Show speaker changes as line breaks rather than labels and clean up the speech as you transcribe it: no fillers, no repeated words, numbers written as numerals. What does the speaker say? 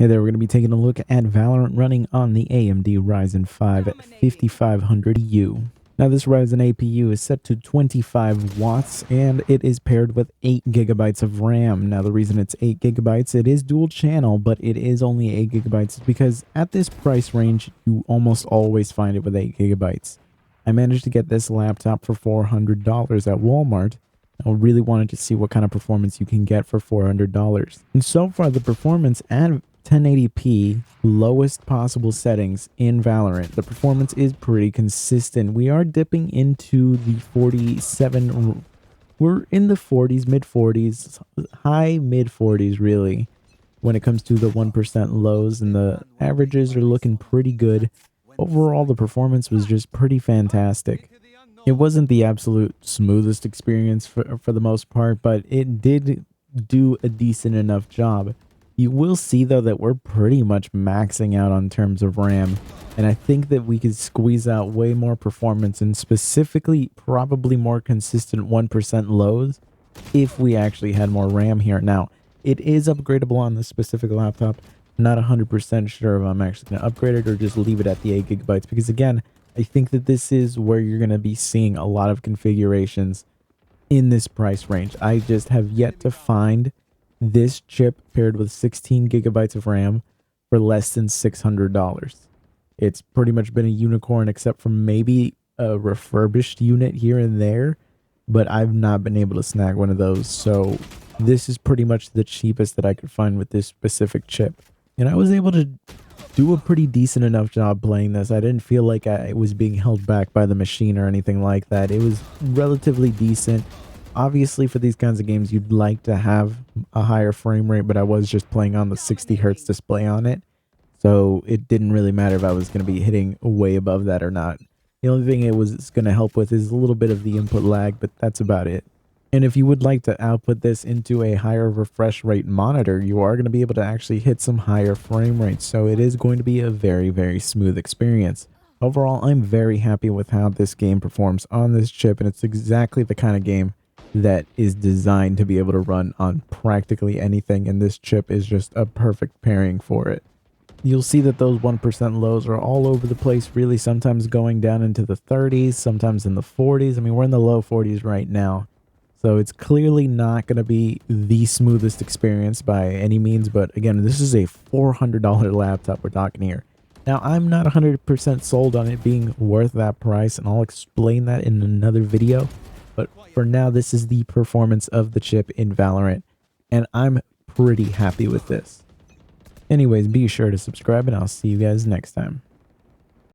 Hey there, we're going to be taking a look at Valorant running on the AMD Ryzen 5 5500U. Now this Ryzen APU is set to 25 watts and it is paired with 8 gigabytes of RAM. Now the reason it's 8 gigabytes, it is dual channel, but it is only 8 gigabytes because at this price range, you almost always find it with 8 gigabytes. I managed to get this laptop for $400 at Walmart. I really wanted to see what kind of performance you can get for $400. And so far the performance at 1080p, lowest possible settings in Valorant, the performance is pretty consistent. We are dipping into the 47, we're in the 40s, mid 40s, high mid 40s really, when it comes to the 1% lows, and the averages are looking pretty good. Overall, the performance was just pretty fantastic. It wasn't the absolute smoothest experience for the most part, but it did do a decent enough job. You will see, though, that we're pretty much maxing out on terms of RAM, and I think that we could squeeze out way more performance and specifically probably more consistent 1% lows if we actually had more RAM here. Now, it is upgradable on this specific laptop. I'm not 100% sure if I'm actually going to upgrade it or just leave it at the 8 gigabytes because, again, I think that this is where you're going to be seeing a lot of configurations in this price range. I just have yet to find this chip paired with 16 gigabytes of RAM for less than $600. It's pretty much been a unicorn except for maybe a refurbished unit here and there, but I've not been able to snag one of those. So this is pretty much the cheapest that I could find with this specific chip. And I was able to do a pretty decent enough job playing this. I didn't feel like I was being held back by the machine or anything like that. It was relatively decent. Obviously, for these kinds of games, you'd like to have a higher frame rate, but I was just playing on the 60 hertz display on it, so it didn't really matter if I was going to be hitting way above that or not. The only thing it was going to help with is a little bit of the input lag, but that's about it. And if you would like to output this into a higher refresh rate monitor, you are going to be able to actually hit some higher frame rates, so it is going to be a very, very smooth experience. Overall, I'm very happy with how this game performs on this chip, and it's exactly the kind of game that is designed to be able to run on practically anything, and this chip is just a perfect pairing for it. You'll see that those 1% lows are all over the place, really, sometimes going down into the 30s, sometimes in the 40s. I mean, we're in the low 40s right now, so it's clearly not going to be the smoothest experience by any means, but again, this is a $400 laptop we're talking here. Now, I'm not 100% sold on it being worth that price, and I'll explain that in another video. But for now, this is the performance of the chip in Valorant, and I'm pretty happy with this. Anyways, be sure to subscribe, and I'll see you guys next time.